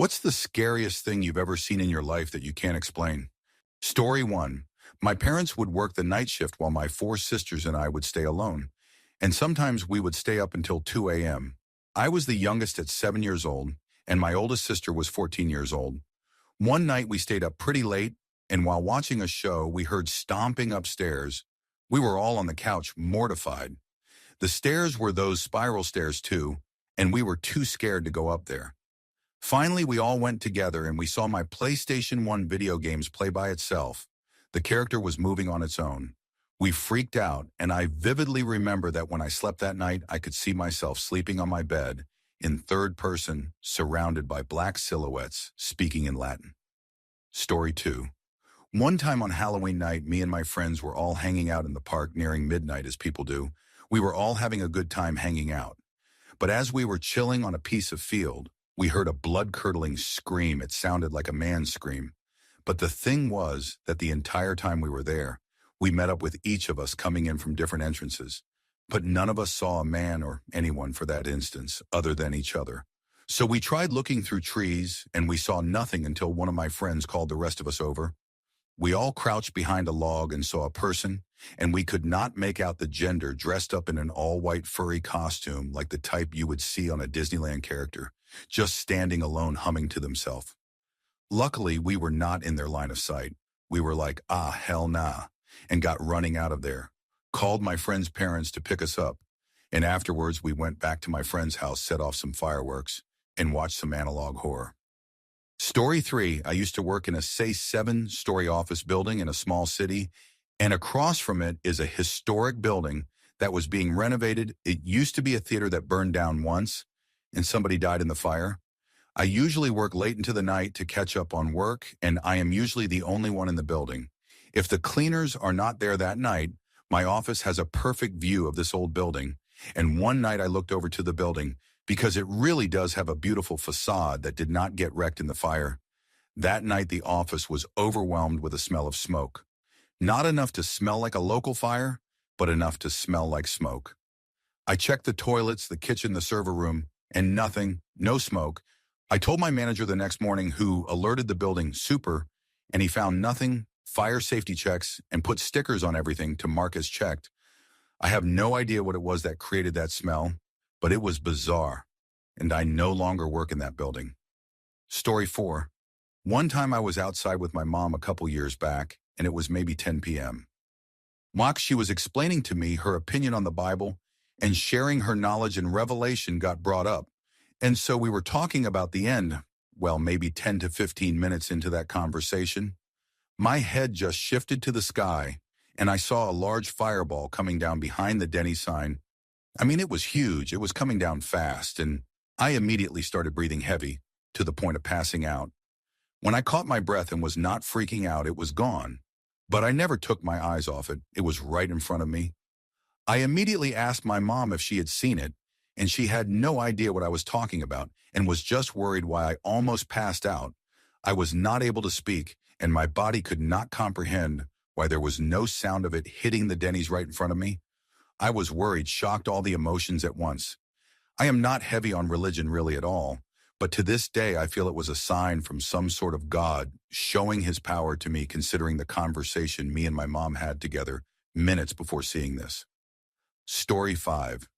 What's the scariest thing you've ever seen in your life that you can't explain? Story 1. My parents would work the night shift while my four sisters and I would stay alone. And sometimes we would stay up until 2 a.m. I was the youngest at 7 years old, and my oldest sister was 14 years old. One night we stayed up pretty late, and while watching a show, we heard stomping upstairs. We were all on the couch, mortified. The stairs were those spiral stairs too, and we were too scared to go up there. Finally, we all went together and we saw my PlayStation 1 video games play by itself. The character was moving on its own. We freaked out, and I vividly remember that when I slept that night, I could see myself sleeping on my bed, in third person, surrounded by black silhouettes, speaking in Latin. Story 2. One time on Halloween night, me and my friends were all hanging out in the park nearing midnight as people do. We were all having a good time hanging out. But as we were chilling on a piece of field, we heard a blood-curdling scream. It sounded like a man's scream. But the thing was that the entire time we were there, we met up with each of us coming in from different entrances. But none of us saw a man or anyone for that instance, other than each other. So we tried looking through trees, and we saw nothing until one of my friends called the rest of us over. We all crouched behind a log and saw a person, and we could not make out the gender, dressed up in an all-white furry costume like the type you would see on a Disneyland character, just standing alone humming to themselves. Luckily, we were not in their line of sight. We were like, hell nah, and got running out of there. Called my friend's parents to pick us up, and afterwards we went back to my friend's house, set off some fireworks, and watched some analog horror. Story 3. I used to work in a, say, 7-story office building in a small city, and across from it is a historic building that was being renovated. It used to be a theater that burned down once, and somebody died in the fire. I usually work late into the night to catch up on work, and I am usually the only one in the building. If the cleaners are not there that night, my office has a perfect view of this old building, and one night I looked over to the building because it really does have a beautiful facade that did not get wrecked in the fire. That night the office was overwhelmed with a smell of smoke. Not enough to smell like a local fire, but enough to smell like smoke. I checked the toilets, the kitchen, the server room, and nothing, no smoke. I told my manager the next morning, who alerted the building super, and he found nothing, fire safety checks, and put stickers on everything to mark as checked. I have no idea what it was that created that smell, but it was bizarre, and I no longer work in that building. Story 4. One time I was outside with my mom a couple years back, and it was maybe 10 p.m. She was explaining to me her opinion on the Bible, and sharing her knowledge and revelation got brought up. And so we were talking about the end, well, maybe 10 to 15 minutes into that conversation. My head just shifted to the sky, and I saw a large fireball coming down behind the Denny sign. I mean, it was huge. It was coming down fast, and I immediately started breathing heavy, to the point of passing out. When I caught my breath and was not freaking out, it was gone. But I never took my eyes off it. It was right in front of me. I immediately asked my mom if she had seen it, and she had no idea what I was talking about and was just worried why I almost passed out. I was not able to speak, and my body could not comprehend why there was no sound of it hitting the Denny's right in front of me. I was worried, shocked, all the emotions at once. I am not heavy on religion really at all, but to this day I feel it was a sign from some sort of God showing his power to me, considering the conversation me and my mom had together minutes before seeing this. Story 5.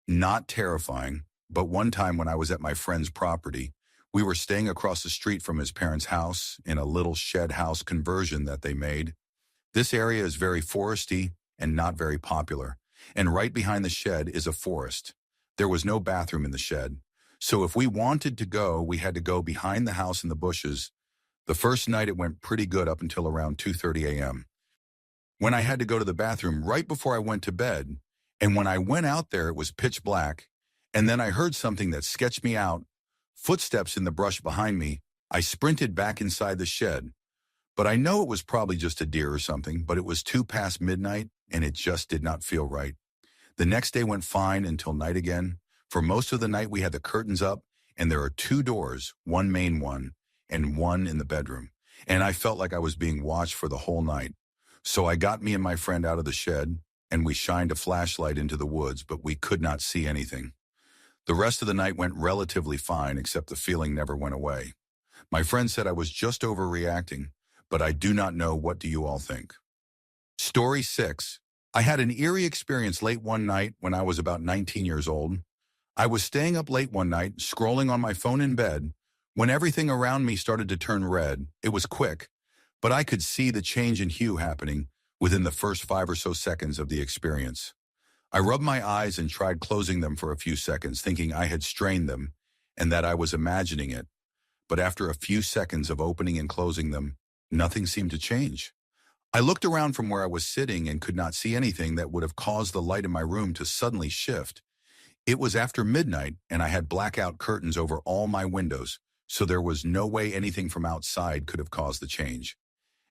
Not terrifying, but one time when I was at my friend's property, we were staying across the street from his parents' house in a little shed house conversion that they made. This area is very foresty and not very popular, and right behind the shed is a forest. There was no bathroom in the shed, so if we wanted to go, we had to go behind the house in the bushes. The first night it went pretty good up until around 2:30 a.m. when I had to go to the bathroom right before I went to bed, and when I went out there it was pitch black, and then I heard something that sketched me out, footsteps in the brush behind me. I sprinted back inside the shed, but I know it was probably just a deer or something, but it was 2 past midnight, and it just did not feel right. The next day went fine until night again. For most of the night we had the curtains up, and there are 2 doors, one main one, and one in the bedroom. And I felt like I was being watched for the whole night. So I got me and my friend out of the shed, and we shined a flashlight into the woods, but we could not see anything. The rest of the night went relatively fine, except the feeling never went away. My friend said I was just overreacting, but I do not know. What do you all think? Story 6. I had an eerie experience late one night when I was about 19 years old. I was staying up late one night, scrolling on my phone in bed, when everything around me started to turn red. It was quick, but I could see the change in hue happening within the first 5 or so seconds of the experience. I rubbed my eyes and tried closing them for a few seconds, thinking I had strained them and that I was imagining it. But after a few seconds of opening and closing them, nothing seemed to change. I looked around from where I was sitting and could not see anything that would have caused the light in my room to suddenly shift. It was after midnight, and I had blackout curtains over all my windows, so there was no way anything from outside could have caused the change.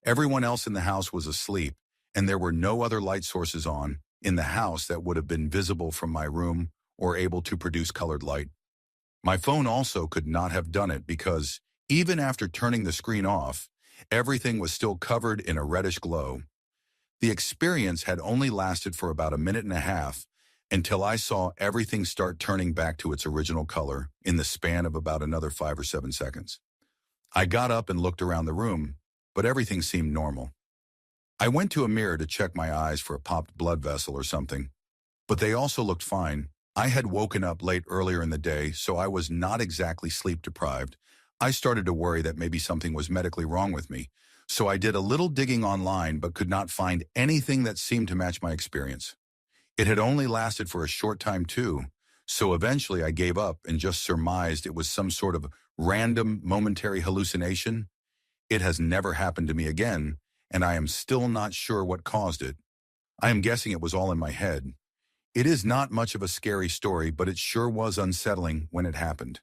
Everyone else in the house was asleep, and there were no other light sources on in the house that would have been visible from my room or able to produce colored light. My phone also could not have done it because, even after turning the screen off, everything was still covered in a reddish glow. The experience had only lasted for about a minute and a half until I saw everything start turning back to its original color in the span of about another 5 or 7 seconds. I got up and looked around the room, but everything seemed normal. I went to a mirror to check my eyes for a popped blood vessel or something, but they also looked fine. I had woken up late earlier in the day, so I was not exactly sleep deprived. I started to worry that maybe something was medically wrong with me, so I did a little digging online but could not find anything that seemed to match my experience. It had only lasted for a short time too, so eventually I gave up and just surmised it was some sort of random momentary hallucination. It has never happened to me again, and I am still not sure what caused it. I am guessing it was all in my head. It is not much of a scary story, but it sure was unsettling when it happened.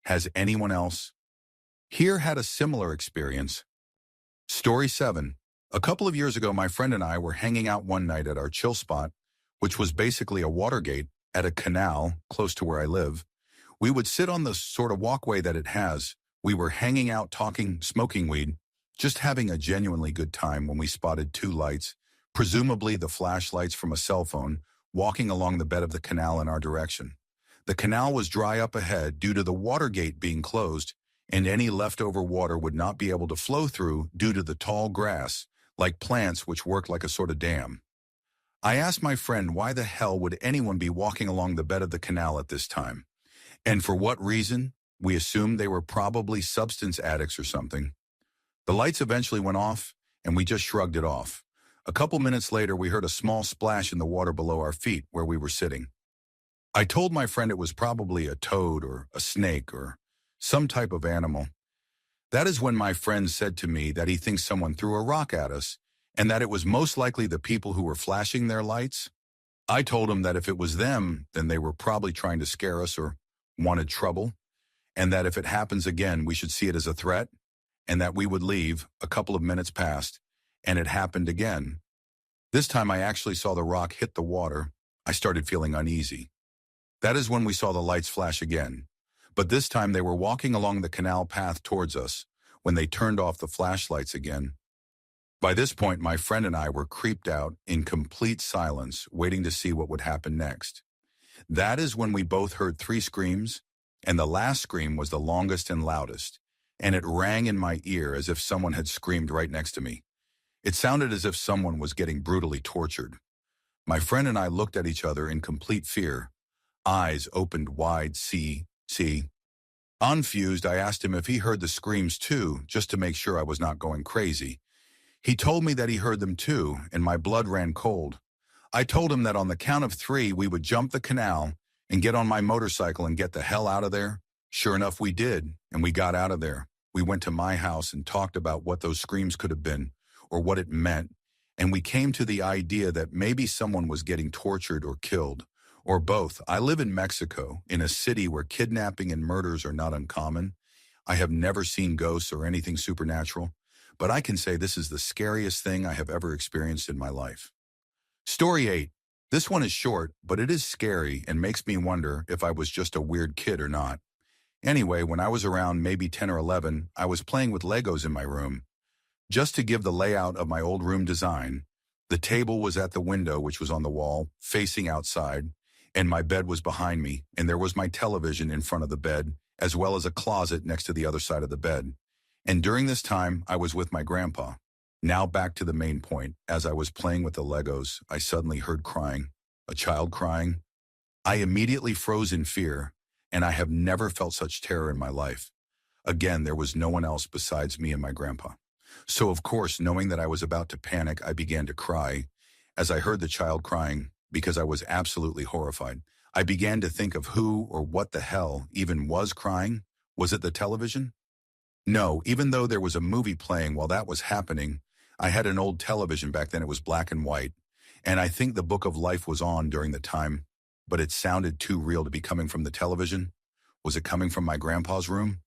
Has anyone else here had a similar experience? Story 7. A couple of years ago, my friend and I were hanging out one night at our chill spot, which was basically a water gate at a canal close to where I live. We would sit on the sort of walkway that it has. We were hanging out, talking, smoking weed, just having a genuinely good time when we spotted two lights, presumably the flashlights from a cell phone, walking along the bed of the canal in our direction. The canal was dry up ahead due to the water gate being closed, and any leftover water would not be able to flow through due to the tall grass, like plants which work like a sort of dam. I asked my friend why the hell would anyone be walking along the bed of the canal at this time, and for what reason. We assumed they were probably substance addicts or something. The lights eventually went off, and we just shrugged it off. A couple minutes later, we heard a small splash in the water below our feet where we were sitting. I told my friend it was probably a toad or a snake or some type of animal. That is when my friend said to me that he thinks someone threw a rock at us and that it was most likely the people who were flashing their lights. I told him that if it was them, then they were probably trying to scare us or wanted trouble, and that if it happens again, we should see it as a threat, and that we would leave. A couple of minutes passed, and it happened again. This time I actually saw the rock hit the water. I started feeling uneasy. That is when we saw the lights flash again. But this time they were walking along the canal path towards us when they turned off the flashlights again. By this point, my friend and I were creeped out in complete silence, waiting to see what would happen next. That is when we both heard 3 screams, and the last scream was the longest and loudest, and it rang in my ear as if someone had screamed right next to me. It sounded as if someone was getting brutally tortured. My friend and I looked at each other in complete fear, eyes opened wide. See. Unfused, I asked him if he heard the screams too, just to make sure I was not going crazy. He told me that he heard them too, and my blood ran cold. I told him that on the count of 3, we would jump the canal and get on my motorcycle and get the hell out of there. Sure enough, we did, and we got out of there. We went to my house and talked about what those screams could have been, or what it meant, and we came to the idea that maybe someone was getting tortured or killed, or both. I live in Mexico, in a city where kidnapping and murders are not uncommon. I have never seen ghosts or anything supernatural, but I can say this is the scariest thing I have ever experienced in my life. Story 8. This one is short, but it is scary and makes me wonder if I was just a weird kid or not. Anyway, when I was around maybe 10 or 11, I was playing with Legos in my room. Just to give the layout of my old room design, the table was at the window, which was on the wall, facing outside, and my bed was behind me, and there was my television in front of the bed, as well as a closet next to the other side of the bed. And during this time, I was with my grandpa. Now back to the main point. As I was playing with the Legos, I suddenly heard crying, a child crying. I immediately froze in fear, and I have never felt such terror in my life. Again, there was no one else besides me and my grandpa. So of course, knowing that I was about to panic, I began to cry. As I heard the child crying, because I was absolutely horrified, I began to think of who or what the hell even was crying. Was it the television? No, even though there was a movie playing while that was happening, I had an old television back then. It was black and white. And I think the Book of Life was on during the time, but it sounded too real to be coming from the television. Was it coming from my grandpa's room?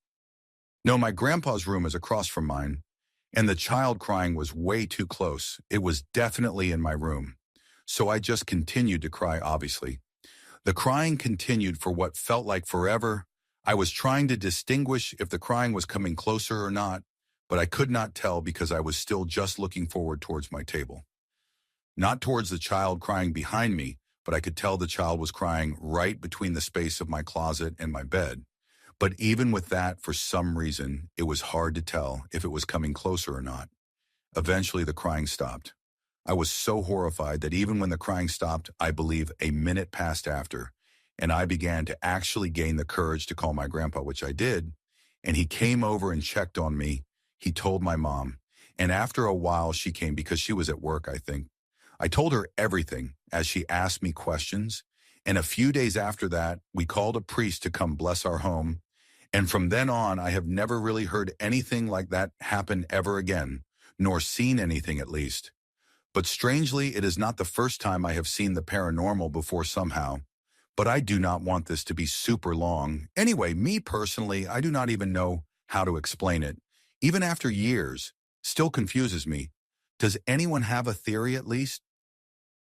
No, my grandpa's room is across from mine, and the child crying was way too close. It was definitely in my room. So I just continued to cry, obviously. The crying continued for what felt like forever. I was trying to distinguish if the crying was coming closer or not, but I could not tell because I was still just looking forward towards my table. Not towards the child crying behind me, but I could tell the child was crying right between the space of my closet and my bed. But even with that, for some reason, it was hard to tell if it was coming closer or not. Eventually, the crying stopped. I was so horrified that even when the crying stopped, I believe a minute passed after, and I began to actually gain the courage to call my grandpa, which I did, and he came over and checked on me. He told my mom, and after a while she came because she was at work, I think. I told her everything as she asked me questions, and a few days after that, we called a priest to come bless our home, and from then on, I have never really heard anything like that happen ever again, nor seen anything at least. But strangely, it is not the first time I have seen the paranormal before somehow. But I do not want this to be super long. Anyway, me personally, I do not even know how to explain it. Even after years, still confuses me. Does anyone have a theory at least?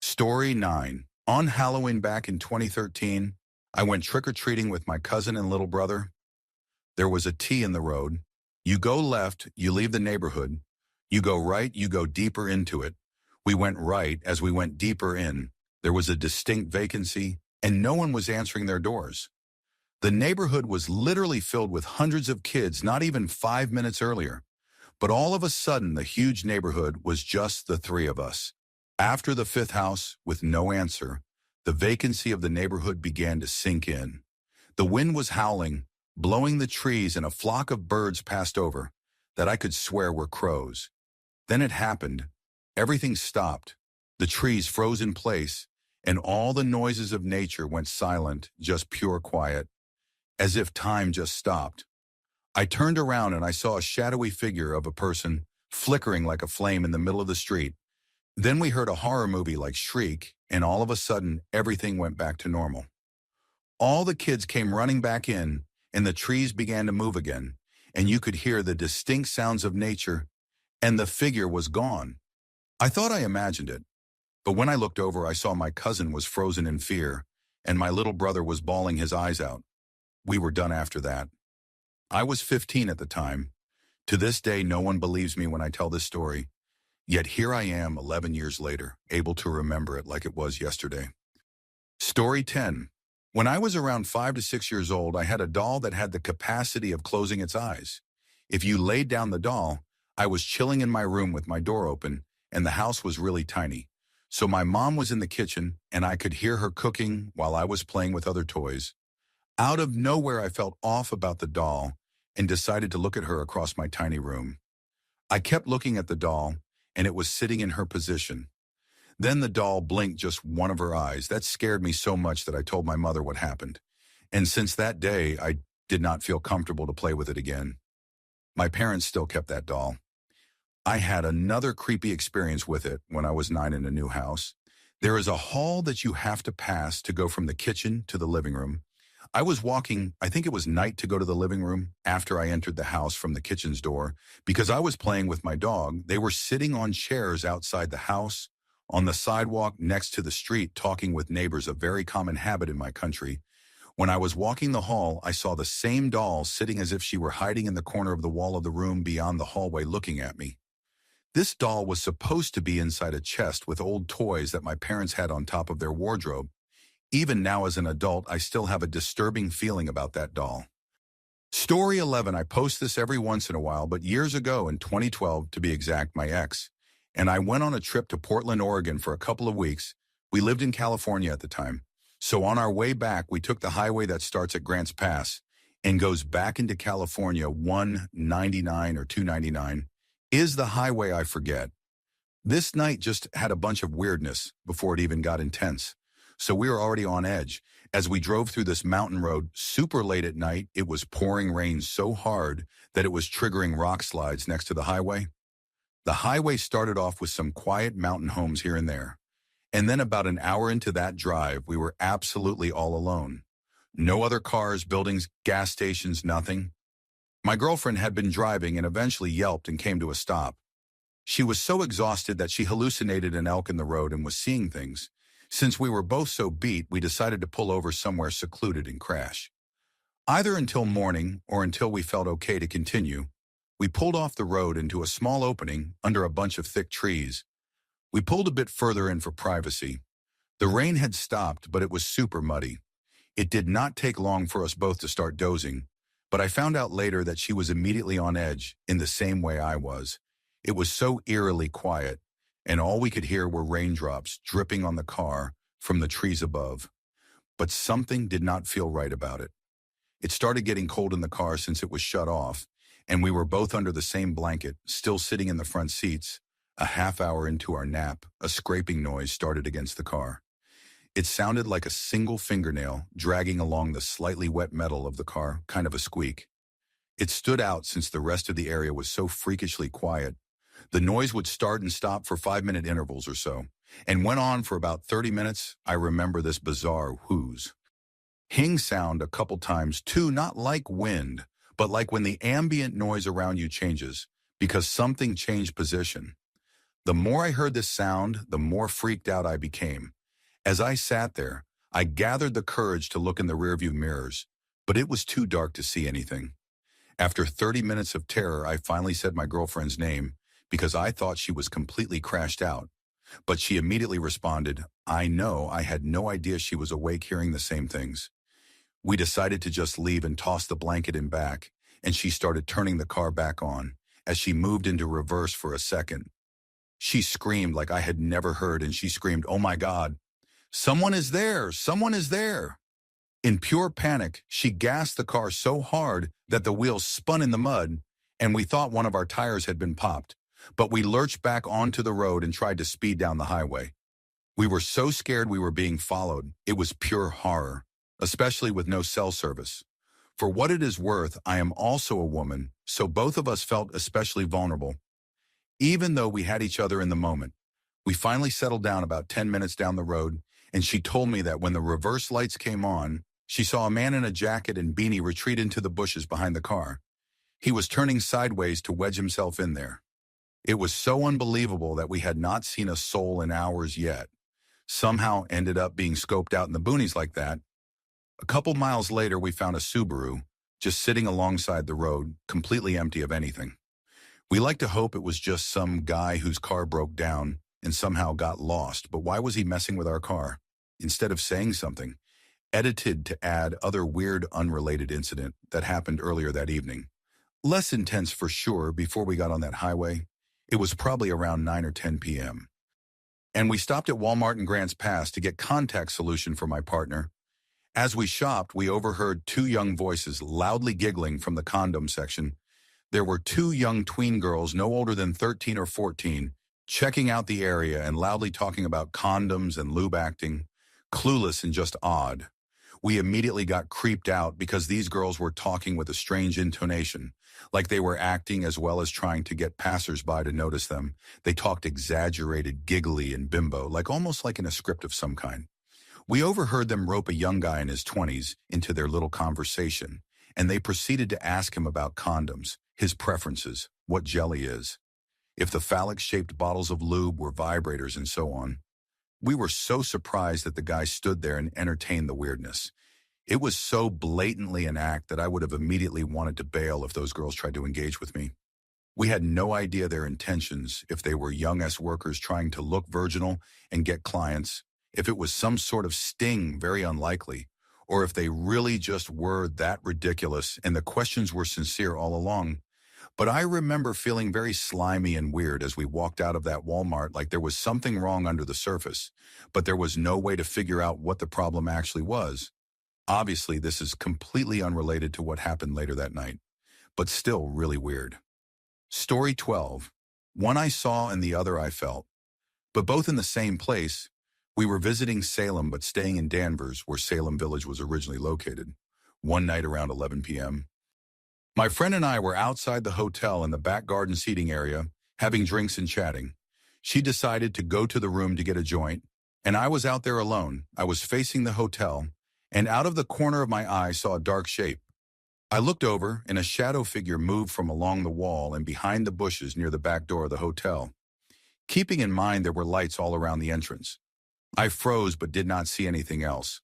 Story 9. On Halloween back in 2013, I went trick-or-treating with my cousin and little brother. There was a T in the road. You go left, you leave the neighborhood. You go right, you go deeper into it. We went right. As we went deeper in, there was a distinct vacancy, and no one was answering their doors. The neighborhood was literally filled with hundreds of kids not even 5 minutes earlier. But all of a sudden, the huge neighborhood was just the three of us. After the fifth house, with no answer, the vacancy of the neighborhood began to sink in. The wind was howling, blowing the trees, and a flock of birds passed over that I could swear were crows. Then it happened. Everything stopped. The trees froze in place, and all the noises of nature went silent, just pure quiet, as if time just stopped. I turned around and I saw a shadowy figure of a person flickering like a flame in the middle of the street. Then we heard a horror movie like shriek, and all of a sudden, everything went back to normal. All the kids came running back in, and the trees began to move again, and you could hear the distinct sounds of nature, and the figure was gone. I thought I imagined it, but when I looked over, I saw my cousin was frozen in fear, and my little brother was bawling his eyes out. We were done after that. I was 15 at the time. To this day, no one believes me when I tell this story, yet here I am 11 years later, able to remember it like it was yesterday. Story 10. When I was around 5 to 6 years old, I had a doll that had the capacity of closing its eyes. If you laid down the doll, I was chilling in my room with my door open, and the house was really tiny. So my mom was in the kitchen, and I could hear her cooking while I was playing with other toys. Out of nowhere, I felt off about the doll and decided to look at her across my tiny room. I kept looking at the doll, and it was sitting in her position. Then the doll blinked just one of her eyes. That scared me so much that I told my mother what happened. And since that day, I did not feel comfortable to play with it again. My parents still kept that doll. I had another creepy experience with it when I was 9 in a new house. There is a hall that you have to pass to go from the kitchen to the living room. I was walking, I think it was night, to go to the living room after I entered the house from the kitchen's door because I was playing with my dog. They were sitting on chairs outside the house, on the sidewalk next to the street, talking with neighbors, a very common habit in my country. When I was walking the hall, I saw the same doll sitting as if she were hiding in the corner of the wall of the room beyond the hallway looking at me. This doll was supposed to be inside a chest with old toys that my parents had on top of their wardrobe. Even now as an adult, I still have a disturbing feeling about that doll. Story 11. I post this every once in a while, but years ago in 2012, to be exact, my ex and I went on a trip to Portland, Oregon for a couple of weeks. We lived in California at the time. So on our way back, we took the highway that starts at Grants Pass and goes back into California. 199 or 299 is the highway, I forget. This night just had a bunch of weirdness before it even got intense. So we were already on edge. As we drove through this mountain road super late at night, it was pouring rain so hard that it was triggering rock slides next to the highway. The highway started off with some quiet mountain homes here and there. And then about an hour into that drive, we were absolutely all alone. No other cars, buildings, gas stations, nothing. My girlfriend had been driving and eventually yelped and came to a stop. She was so exhausted that she hallucinated an elk in the road and was seeing things. Since we were both so beat, we decided to pull over somewhere secluded and crash. Either until morning or until we felt okay to continue, we pulled off the road into a small opening under a bunch of thick trees. We pulled a bit further in for privacy. The rain had stopped, but it was super muddy. It did not take long for us both to start dozing, but I found out later that she was immediately on edge in the same way I was. It was so eerily quiet, and all we could hear were raindrops dripping on the car from the trees above. But something did not feel right about it. It started getting cold in the car since it was shut off, and we were both under the same blanket, still sitting in the front seats. A half hour into our nap, a scraping noise started against the car. It sounded like a single fingernail dragging along the slightly wet metal of the car, kind of a squeak. It stood out since the rest of the area was so freakishly quiet. The noise would start and stop for 5-minute intervals or so, and went on for about 30 minutes. I remember this bizarre whooze. Hing sound a couple times too, not like wind, but like when the ambient noise around you changes, because something changed position. The more I heard this sound, the more freaked out I became. As I sat there, I gathered the courage to look in the rearview mirrors, but it was too dark to see anything. After 30 minutes of terror, I finally said my girlfriend's name because I thought she was completely crashed out. But she immediately responded, I know. I had no idea she was awake hearing the same things. We decided to just leave and toss the blanket in back, and she started turning the car back on as she moved into reverse for a second. She screamed like I had never heard, and she screamed, oh my God, someone is there, someone is there. In pure panic, she gassed the car so hard that the wheels spun in the mud, and we thought one of our tires had been popped, but we lurched back onto the road and tried to speed down the highway. We were so scared we were being followed. It was pure horror, especially with no cell service. For what it is worth, I am also a woman, so both of us felt especially vulnerable. Even though we had each other in the moment, we finally settled down about 10 minutes down the road, and she told me that when the reverse lights came on, she saw a man in a jacket and beanie retreat into the bushes behind the car. He was turning sideways to wedge himself in there. It was so unbelievable that we had not seen a soul in hours yet. Somehow ended up being scoped out in the boonies like that. A couple miles later, we found a Subaru just sitting alongside the road, completely empty of anything. We like to hope it was just some guy whose car broke down and somehow got lost, but why was he messing with our car? Instead of saying something, edited to add other weird unrelated incident that happened earlier that evening. Less intense for sure before we got on that highway. It was probably around 9 or 10 p.m. And we stopped at Walmart in Grants Pass to get contact solution for my partner. As we shopped, we overheard two young voices loudly giggling from the condom section. There were two young tween girls, no older than 13 or 14, checking out the area and loudly talking about condoms and lube acting, clueless and just odd. We immediately got creeped out because these girls were talking with a strange intonation, like they were acting as well as trying to get passersby to notice them. They talked exaggerated, giggly, and bimbo, almost like in a script of some kind. We overheard them rope a young guy in his 20s into their little conversation, and they proceeded to ask him about condoms, his preferences, what jelly is, if the phallic-shaped bottles of lube were vibrators, and so on. We were so surprised that the guy stood there and entertained the weirdness. It was so blatantly an act that I would have immediately wanted to bail if those girls tried to engage with me. We had no idea their intentions, if they were young workers trying to look virginal and get clients, if it was some sort of sting, very unlikely, or if they really just were that ridiculous and the questions were sincere all along. But I remember feeling very slimy and weird as we walked out of that Walmart, like there was something wrong under the surface, but there was no way to figure out what the problem actually was. Obviously, this is completely unrelated to what happened later that night, but still really weird. Story 12. One I saw and the other I felt, but both in the same place. We were visiting Salem but staying in Danvers, where Salem Village was originally located. One night around 11 p.m., my friend and I were outside the hotel in the back garden seating area, having drinks and chatting. She decided to go to the room to get a joint, and I was out there alone. I was facing the hotel, and out of the corner of my eye saw a dark shape. I looked over, and a shadow figure moved from along the wall and behind the bushes near the back door of the hotel. Keeping in mind there were lights all around the entrance, I froze but did not see anything else.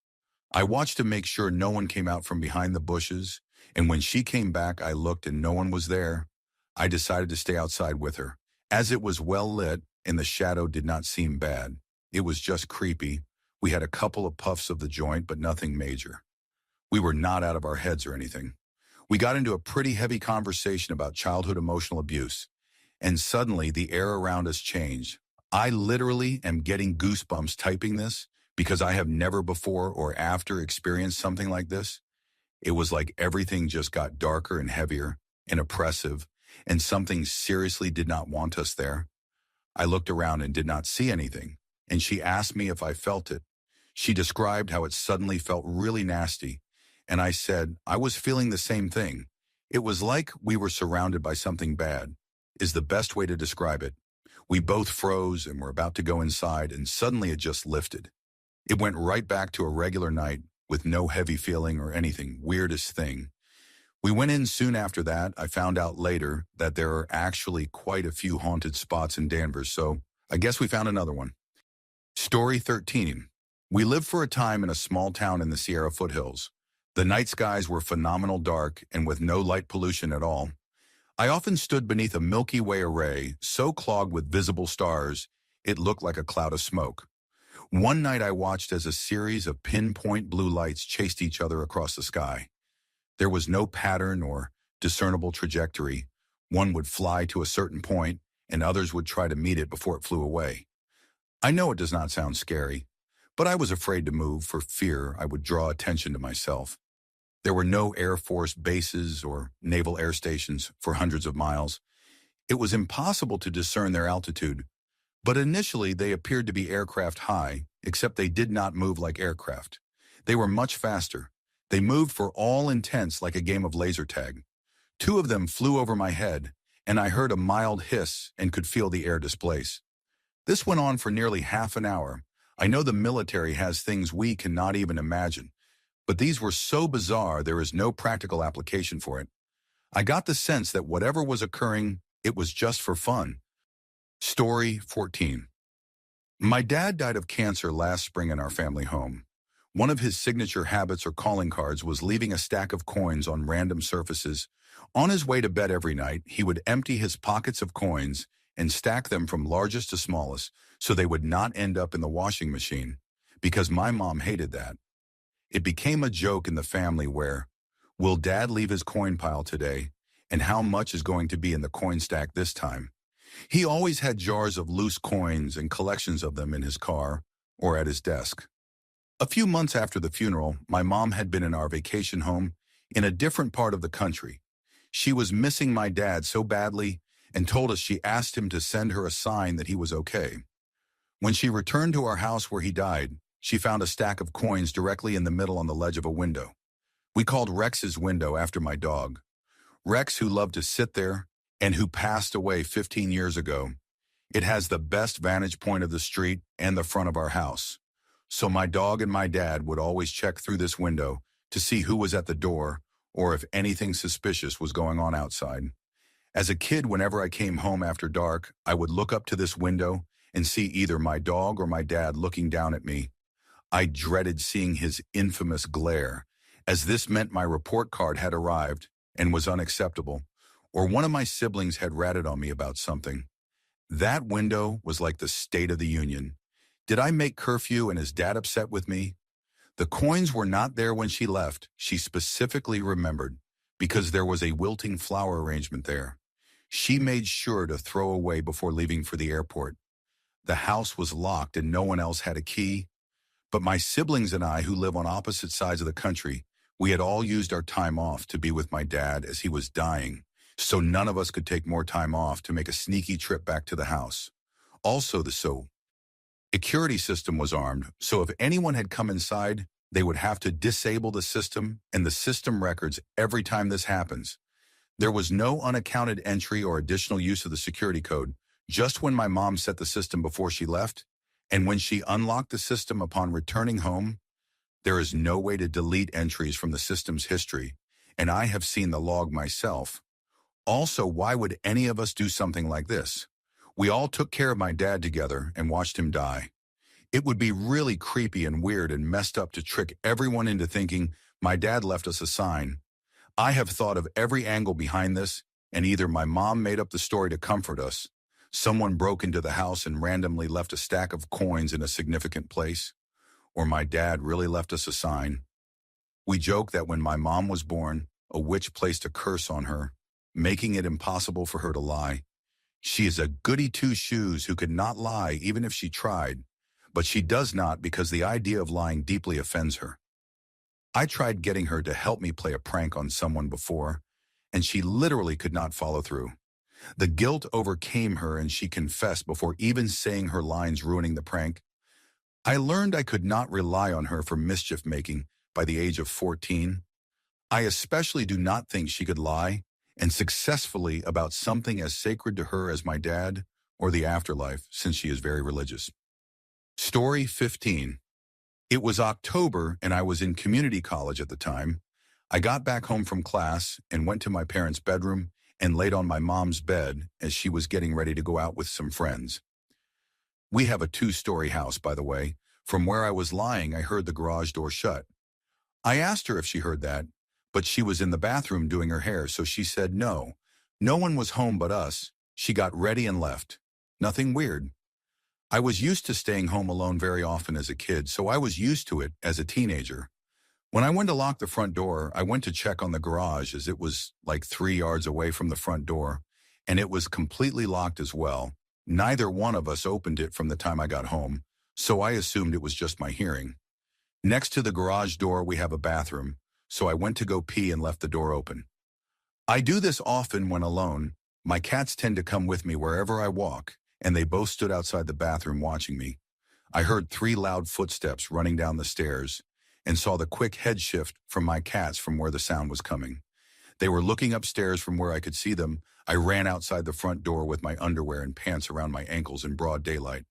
I watched to make sure no one came out from behind the bushes, and when she came back, I looked and no one was there. I decided to stay outside with her, as it was well lit and the shadow did not seem bad. It was just creepy. We had a couple of puffs of the joint, but nothing major. We were not out of our heads or anything. We got into a pretty heavy conversation about childhood emotional abuse, and suddenly the air around us changed. I literally am getting goosebumps typing this because I have never before or after experienced something like this. It was like everything just got darker and heavier and oppressive, and something seriously did not want us there. I looked around and did not see anything, and she asked me if I felt it. She described how it suddenly felt really nasty, and I said I was feeling the same thing. It was like we were surrounded by something bad, is the best way to describe it. We both froze and were about to go inside, and suddenly it just lifted. It went right back to a regular night with no heavy feeling or anything. Weirdest thing. We went in soon after that. I found out later that there are actually quite a few haunted spots in Danvers, so I guess we found another one. Story 13. We lived for a time in a small town in the Sierra foothills. The night skies were phenomenal dark and with no light pollution at all. I often stood beneath a Milky Way array, so clogged with visible stars, it looked like a cloud of smoke. One night I watched as a series of pinpoint blue lights chased each other across the sky. There was no pattern or discernible trajectory. One would fly to a certain point, and others would try to meet it before it flew away. I know it does not sound scary, but I was afraid to move for fear I would draw attention to myself. There were no Air Force bases or naval air stations for hundreds of miles. It was impossible to discern their altitude, but initially they appeared to be aircraft high, except they did not move like aircraft. They were much faster. They moved for all intents like a game of laser tag. Two of them flew over my head, and I heard a mild hiss and could feel the air displace. This went on for nearly half an hour. I know the military has things we cannot even imagine, but these were so bizarre there is no practical application for it. I got the sense that whatever was occurring, it was just for fun. Story 14. My dad died of cancer last spring in our family home. One of his signature habits or calling cards was leaving a stack of coins on random surfaces. On his way to bed every night, he would empty his pockets of coins and stack them from largest to smallest so they would not end up in the washing machine, because my mom hated that. It became a joke in the family where, will Dad leave his coin pile today, and how much is going to be in the coin stack this time? He always had jars of loose coins and collections of them in his car or at his desk. A few months after the funeral, my mom had been in our vacation home in a different part of the country. She was missing my dad so badly and told us she asked him to send her a sign that he was okay. When she returned to our house where he died, she found a stack of coins directly in the middle on the ledge of a window. We called Rex's window after my dog. Rex, who loved to sit there and who passed away 15 years ago. It has the best vantage point of the street and the front of our house. So my dog and my dad would always check through this window to see who was at the door or if anything suspicious was going on outside. As a kid, whenever I came home after dark, I would look up to this window and see either my dog or my dad looking down at me. I dreaded seeing his infamous glare, as this meant my report card had arrived and was unacceptable, or one of my siblings had ratted on me about something. That window was like the State of the Union. Did I make curfew and is Dad upset with me? The coins were not there when she left, she specifically remembered, because there was a wilting flower arrangement there. She made sure to throw away before leaving for the airport. The house was locked and no one else had a key, but my siblings and I, who live on opposite sides of the country, we had all used our time off to be with my dad as he was dying, so none of us could take more time off to make a sneaky trip back to the house. Also, the security system was armed, so if anyone had come inside, they would have to disable the system and the system records every time this happens. There was no unaccounted entry or additional use of the security code, just when my mom set the system before she left, and when she unlocked the system upon returning home. There is no way to delete entries from the system's history, and I have seen the log myself. Also, why would any of us do something like this? We all took care of my dad together and watched him die. It would be really creepy and weird and messed up to trick everyone into thinking my dad left us a sign. I have thought of every angle behind this, and either my mom made up the story to comfort us, someone broke into the house and randomly left a stack of coins in a significant place, or my dad really left us a sign. We joke that when my mom was born, a witch placed a curse on her, making it impossible for her to lie. She is a goody two-shoes who could not lie even if she tried, but she does not because the idea of lying deeply offends her. I tried getting her to help me play a prank on someone before, and she literally could not follow through. The guilt overcame her and she confessed before even saying her lines, ruining the prank. I learned I could not rely on her for mischief-making by the age of 14. I especially do not think she could lie, and successfully, about something as sacred to her as my dad or the afterlife, since she is very religious. Story 15. It was October and I was in community college at the time. I got back home from class and went to my parents' bedroom and laid on my mom's bed as she was getting ready to go out with some friends. We have a 2-story house, by the way. From where I was lying, I heard the garage door shut. I asked her if she heard that, but she was in the bathroom doing her hair, so she said no. No one was home but us. She got ready and left. Nothing weird. I was used to staying home alone very often as a kid, so I was used to it as a teenager. When I went to lock the front door, I went to check on the garage as it was like 3 yards away from the front door, and it was completely locked as well. Neither one of us opened it from the time I got home, so I assumed it was just my hearing. Next to the garage door, we have a bathroom, so I went to go pee and left the door open. I do this often when alone. My cats tend to come with me wherever I walk, and they both stood outside the bathroom watching me. I heard 3 loud footsteps running down the stairs and saw the quick head shift from my cats from where the sound was coming. They were looking upstairs from where I could see them. I ran outside the front door with my underwear and pants around my ankles in broad daylight.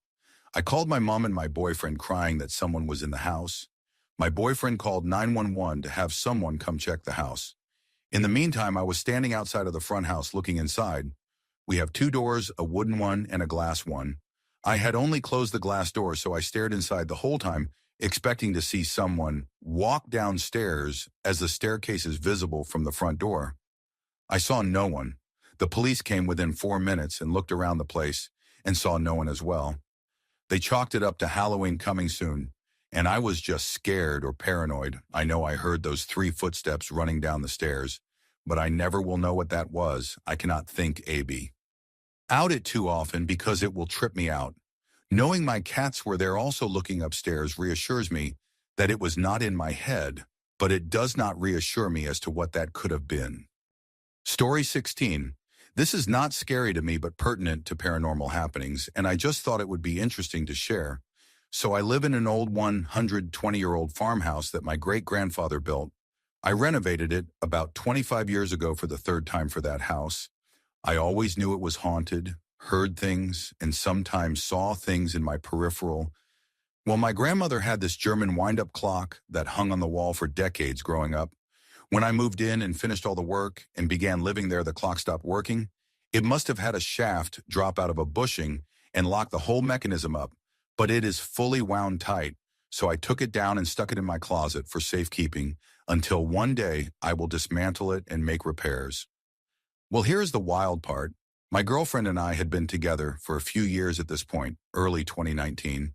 I called my mom and my boyfriend, crying that someone was in the house. My boyfriend called 911 to have someone come check the house. In the meantime, I was standing outside of the front house looking inside. We have 2 doors, a wooden one and a glass one. I had only closed the glass door, so I stared inside the whole time, expecting to see someone walk downstairs as the staircase is visible from the front door. I saw no one. The police came within 4 minutes and looked around the place and saw no one as well. They chalked it up to Halloween coming soon, and I was just scared or paranoid. I know I heard those 3 footsteps running down the stairs, but I never will know what that was. I cannot think out it too often because it will trip me out. Knowing my cats were there also looking upstairs reassures me that it was not in my head, but it does not reassure me as to what that could have been. Story 16. This is not scary to me but pertinent to paranormal happenings, and I just thought it would be interesting to share. So I live in an old 120-year-old farmhouse that my great-grandfather built. I renovated it about 25 years ago for the 3rd time for that house. I always knew it was haunted, heard things, and sometimes saw things in my peripheral. Well, my grandmother had this German wind-up clock that hung on the wall for decades growing up. When I moved in and finished all the work and began living there, the clock stopped working. It must have had a shaft drop out of a bushing and lock the whole mechanism up, but it is fully wound tight, so I took it down and stuck it in my closet for safekeeping until one day I will dismantle it and make repairs. Well, here's the wild part. My girlfriend and I had been together for a few years at this point, early 2019.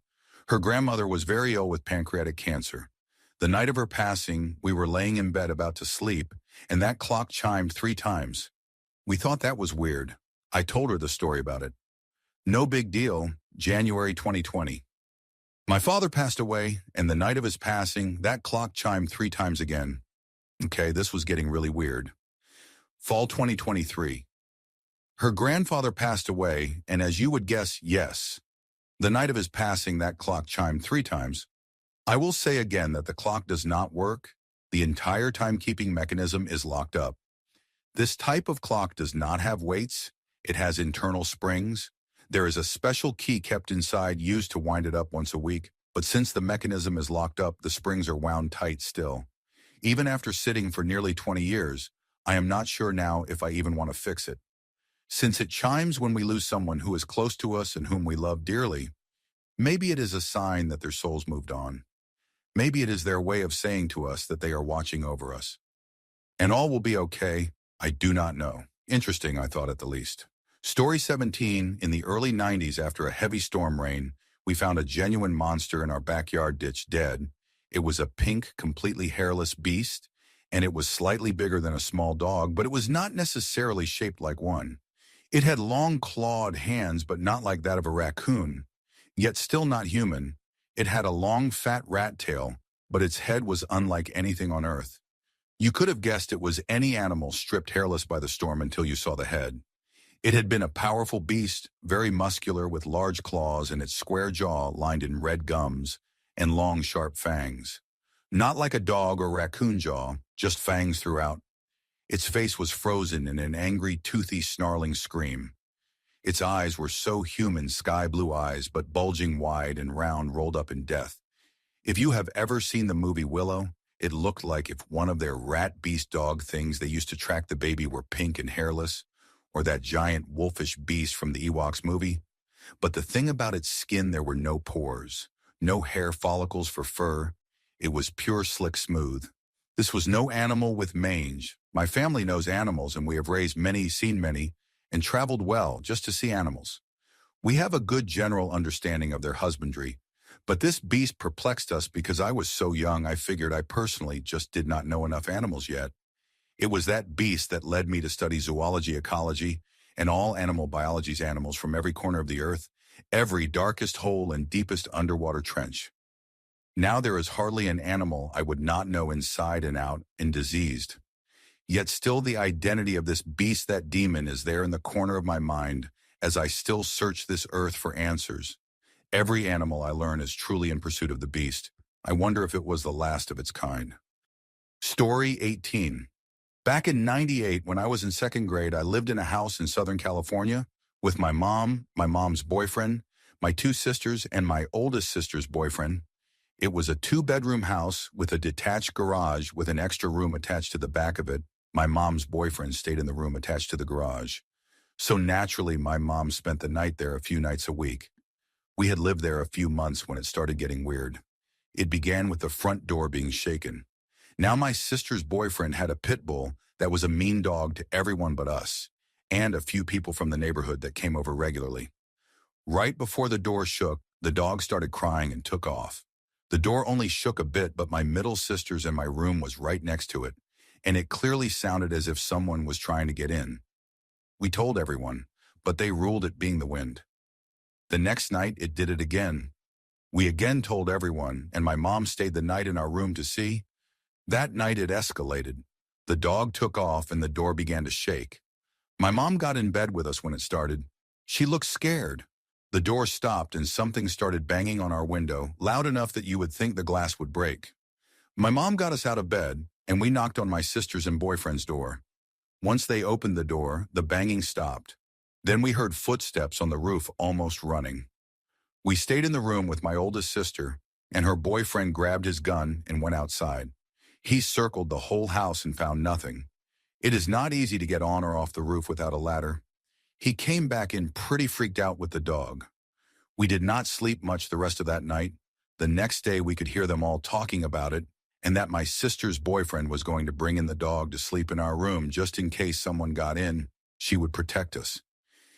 Her grandmother was very ill with pancreatic cancer. The night of her passing, we were laying in bed about to sleep, and that clock chimed 3 times. We thought that was weird. I told her the story about it. No big deal, January 2020. My father passed away, and the night of his passing, that clock chimed 3 times again. Okay, this was getting really weird. Fall 2023. Her grandfather passed away, and as you would guess, yes. The night of his passing, that clock chimed 3 times. I will say again that the clock does not work. The entire timekeeping mechanism is locked up. This type of clock does not have weights. It has internal springs. There is a special key kept inside used to wind it up once a week, but since the mechanism is locked up, the springs are wound tight still. Even after sitting for nearly 20 years, I am not sure now if I even want to fix it. Since it chimes when we lose someone who is close to us and whom we love dearly, maybe it is a sign that their souls moved on. Maybe it is their way of saying to us that they are watching over us. And all will be okay. I do not know. Interesting, I thought at the least. Story 17, in the early 90s after a heavy storm rain, we found a genuine monster in our backyard ditch dead. It was a pink, completely hairless beast, and it was slightly bigger than a small dog, but it was not necessarily shaped like one. It had long clawed hands, but not like that of a raccoon, yet still not human. It had a long, fat rat tail, but its head was unlike anything on earth. You could have guessed it was any animal stripped hairless by the storm until you saw the head. It had been a powerful beast, very muscular with large claws and its square jaw lined in red gums and long, sharp fangs. Not like a dog or raccoon jaw, just fangs throughout. Its face was frozen in an angry, toothy, snarling scream. Its eyes were so human, sky-blue eyes, but bulging wide and round, rolled up in death. If you have ever seen the movie Willow, it looked like if one of their rat beast dog things they used to track the baby were pink and hairless, or that giant wolfish beast from the Ewoks movie. But the thing about its skin, there were no pores, no hair follicles for fur. It was pure slick smooth. This was no animal with mange. My family knows animals, and we have raised many, seen many, and traveled well just to see animals. We have a good general understanding of their husbandry, but this beast perplexed us because I was so young I figured I personally just did not know enough animals yet. It was that beast that led me to study zoology, ecology, and all animal biology's animals from every corner of the earth, every darkest hole and deepest underwater trench. Now there is hardly an animal I would not know inside and out and diseased. Yet still the identity of this beast, that demon, is there in the corner of my mind as I still search this earth for answers. Every animal I learn is truly in pursuit of the beast. I wonder if it was the last of its kind. Story 18. Back in '98, when I was in second grade, I lived in a house in Southern California with my mom, my mom's boyfriend, my 2 sisters, and my oldest sister's boyfriend. It was a 2-bedroom house with a detached garage with an extra room attached to the back of it. My mom's boyfriend stayed in the room attached to the garage. So naturally, my mom spent the night there a few nights a week. We had lived there a few months when it started getting weird. It began with the front door being shaken. Now my sister's boyfriend had a pit bull that was a mean dog to everyone but us, and a few people from the neighborhood that came over regularly. Right before the door shook, the dog started crying and took off. The door only shook a bit, but my middle sister's and my room was right next to it, and it clearly sounded as if someone was trying to get in. We told everyone, but they ruled it being the wind. The next night, it did it again. We again told everyone, and my mom stayed the night in our room to see. That night it escalated. The dog took off and the door began to shake. My mom got in bed with us when it started. She looked scared. The door stopped and something started banging on our window, loud enough that you would think the glass would break. My mom got us out of bed, and we knocked on my sister's and boyfriend's door. Once they opened the door, the banging stopped. Then we heard footsteps on the roof almost running. We stayed in the room with my oldest sister, and her boyfriend grabbed his gun and went outside. He circled the whole house and found nothing. It is not easy to get on or off the roof without a ladder. He came back in pretty freaked out with the dog. We did not sleep much the rest of that night. The next day we could hear them all talking about it, and that my sister's boyfriend was going to bring in the dog to sleep in our room just in case someone got in. She would protect us.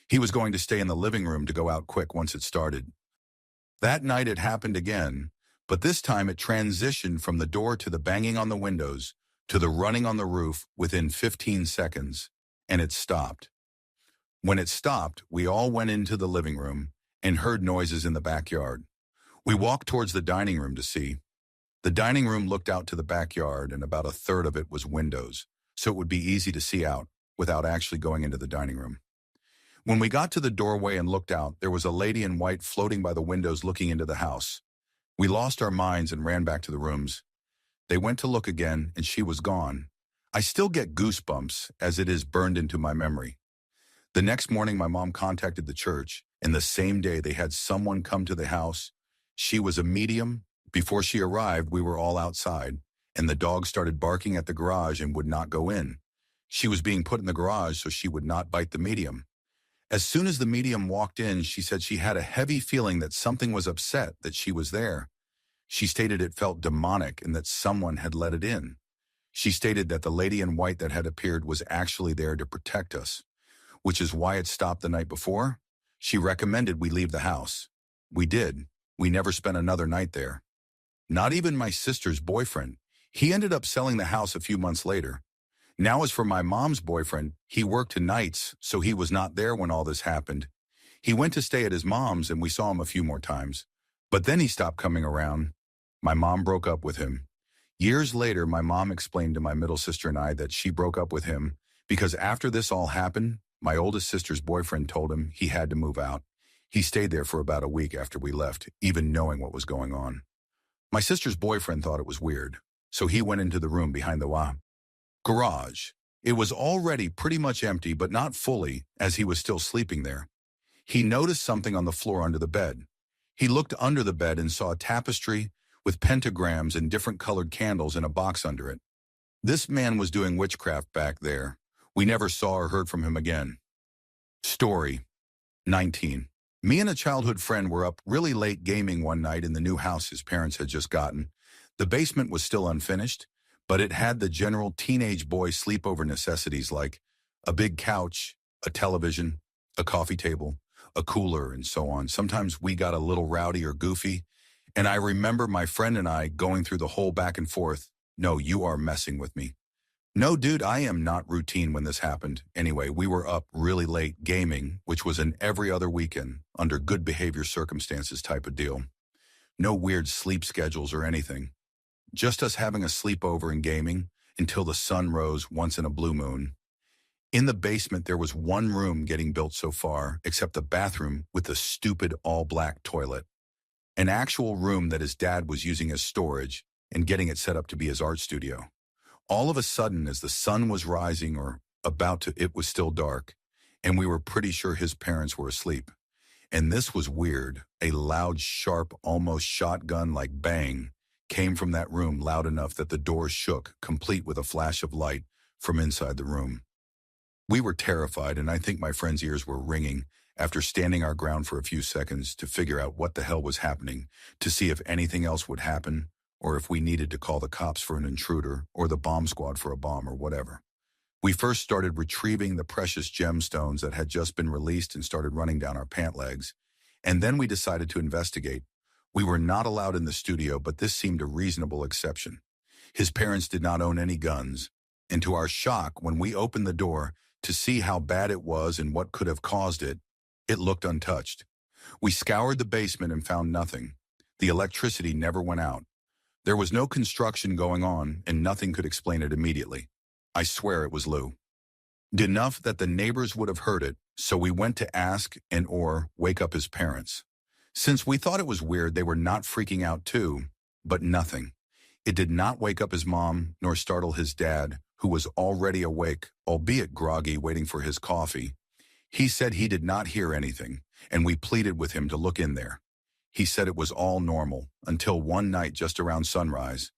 He was going to stay in the living room to go out quick once it started. That night it happened again, But this time it transitioned from the door to the banging on the windows to the running on the roof within 15 seconds, and it stopped. When it stopped, we all went into the living room and heard noises in the backyard. We walked towards the dining room to see. The dining room looked out to the backyard, and about a third of it was windows, so it would be easy to see out without actually going into the dining room. When we got to the doorway and looked out, there was a lady in white floating by the windows looking into the house. We lost our minds and ran back to the rooms. They went to look again, and she was gone. I still get goosebumps as it is burned into my memory. The next morning, my mom contacted the church, and the same day they had someone come to the house. She was a medium. Before she arrived, we were all outside, and the dog started barking at the garage and would not go in. She was being put in the garage so she would not bite the medium. As soon as the medium walked in, she said she had a heavy feeling that something was upset that she was there. She stated it felt demonic and that someone had let it in. She stated that the lady in white that had appeared was actually there to protect us, which is why it stopped the night before. She recommended we leave the house. We did. We never spent another night there. Not even my sister's boyfriend. He ended up selling the house a few months later. Now as for my mom's boyfriend, he worked nights, so he was not there when all this happened. He went to stay at his mom's and we saw him a few more times. But then he stopped coming around. My mom broke up with him. Years later, my mom explained to my middle sister and I that she broke up with him because after this all happened, my oldest sister's boyfriend told him he had to move out. He stayed there for about a week after we left, even knowing what was going on. My sister's boyfriend thought it was weird, so he went into the room behind the garage. It was already pretty much empty, but not fully, as he was still sleeping there. He noticed something on the floor under the bed. He looked under the bed and saw a tapestry with pentagrams and different colored candles in a box under it. This man was doing witchcraft back there. We never saw or heard from him again. Story 19. Me and a childhood friend were up really late gaming one night in the new house his parents had just gotten. The basement was still unfinished, but it had the general teenage boy sleepover necessities like a big couch, a television, a coffee table, a cooler, and so on. Sometimes we got a little rowdy or goofy, and I remember my friend and I going through the whole back and forth. No, you are messing with me. No, dude, I am not routine when this happened. Anyway, we were up really late gaming, which was an every other weekend, under good behavior circumstances type of deal. No weird sleep schedules or anything. Just us having a sleepover and gaming until the sun rose once in a blue moon. In the basement, there was one room getting built so far, except the bathroom with the stupid all-black toilet. An actual room that his dad was using as storage and getting it set up to be his art studio. All of a sudden, as the sun was rising or about to, it was still dark, and we were pretty sure his parents were asleep. And this was weird. A loud, sharp, almost shotgun-like bang came from that room, loud enough that the door shook, complete with a flash of light from inside the room. We were terrified, and I think my friend's ears were ringing after standing our ground for a few seconds to figure out what the hell was happening, to see if anything else would happen, or if we needed to call the cops for an intruder, or the bomb squad for a bomb, or whatever. We first started retrieving the precious gemstones that had just been released and started running down our pant legs, and then we decided to investigate. We were not allowed in the studio, but this seemed a reasonable exception. His parents did not own any guns, and to our shock, when we opened the door to see how bad it was and what could have caused it, it looked untouched. We scoured the basement and found nothing. The electricity never went out. There was no construction going on, and nothing could explain it immediately. I swear it was Lou. Enough that the neighbors would have heard it, so we went to ask and or wake up his parents. Since we thought it was weird, they were not freaking out too, but nothing. It did not wake up his mom, nor startle his dad, who was already awake, albeit groggy, waiting for his coffee. He said he did not hear anything, and we pleaded with him to look in there. He said it was all normal, until one night just around sunrise.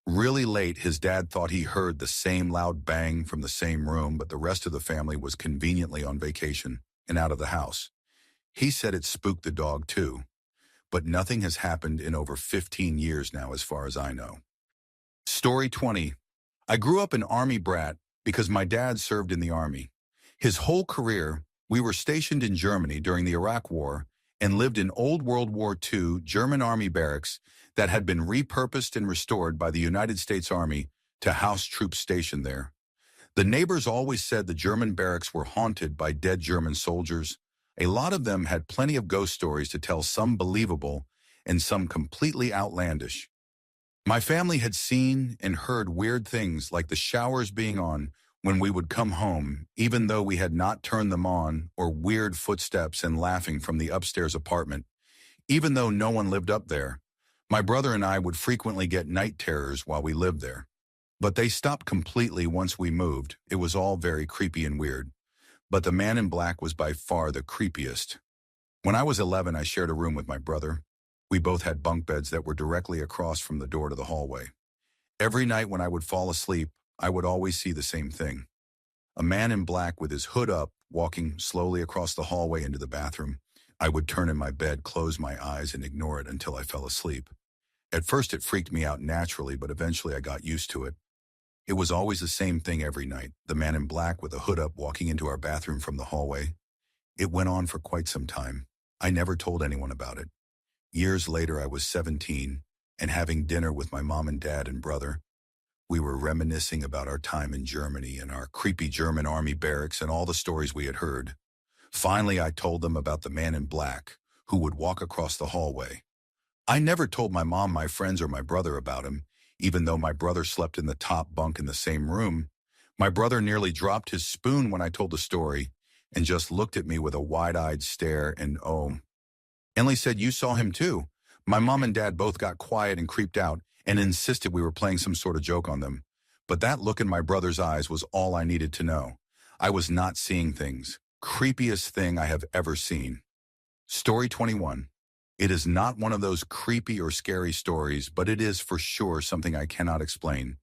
Really late, his dad thought he heard the same loud bang from the same room, but the rest of the family was conveniently on vacation and out of the house. He said it spooked the dog too, but nothing has happened in over 15 years now as far as I know. Story 20. I grew up an Army brat because my dad served in the Army. His whole career, we were stationed in Germany during the Iraq War, and lived in old World War II German Army barracks that had been repurposed and restored by the United States Army to house troops stationed there. The neighbors always said the German barracks were haunted by dead German soldiers. A lot of them had plenty of ghost stories to tell, some believable and some completely outlandish. My family had seen and heard weird things like the showers being on when we would come home, even though we had not turned them on, or weird footsteps and laughing from the upstairs apartment, even though no one lived up there. My brother and I would frequently get night terrors while we lived there. But they stopped completely once we moved. It was all very creepy and weird. But the man in black was by far the creepiest. When I was 11, I shared a room with my brother. We both had bunk beds that were directly across from the door to the hallway. Every night when I would fall asleep, I would always see the same thing. A man in black with his hood up, walking slowly across the hallway into the bathroom. I would turn in my bed, close my eyes, and ignore it until I fell asleep. At first it freaked me out naturally, but eventually I got used to it. It was always the same thing every night, the man in black with a hood up walking into our bathroom from the hallway. It went on for quite some time. I never told anyone about it. Years later, I was 17 and having dinner with my mom and dad and brother. We were reminiscing about our time in Germany and our creepy German army barracks and all the stories we had heard. Finally, I told them about the man in black who would walk across the hallway. I never told my mom, my friends, or my brother about him, even though my brother slept in the top bunk in the same room. My brother nearly dropped his spoon when I told the story and just looked at me with a wide-eyed stare and Emily said, "You saw him too." My mom and dad both got quiet and creeped out and insisted we were playing some sort of joke on them. But that look in my brother's eyes was all I needed to know. I was not seeing things. Creepiest thing I have ever seen. Story 21. It is not one of those creepy or scary stories, but it is for sure something I cannot explain.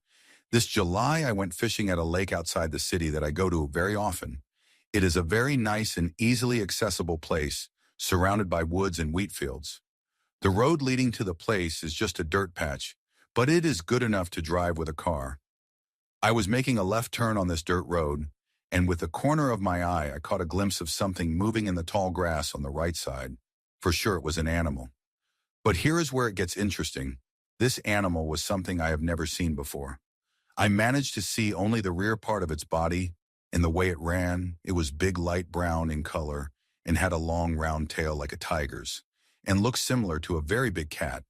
This July, I went fishing at a lake outside the city that I go to very often. It is a very nice and easily accessible place, surrounded by woods and wheat fields. The road leading to the place is just a dirt patch, but it is good enough to drive with a car. I was making a left turn on this dirt road, and with the corner of my eye, I caught a glimpse of something moving in the tall grass on the right side. For sure it was an animal. But here is where it gets interesting. This animal was something I have never seen before. I managed to see only the rear part of its body, and the way it ran, it was big light brown in color and had a long round tail like a tiger's, and looked similar to a very big cat,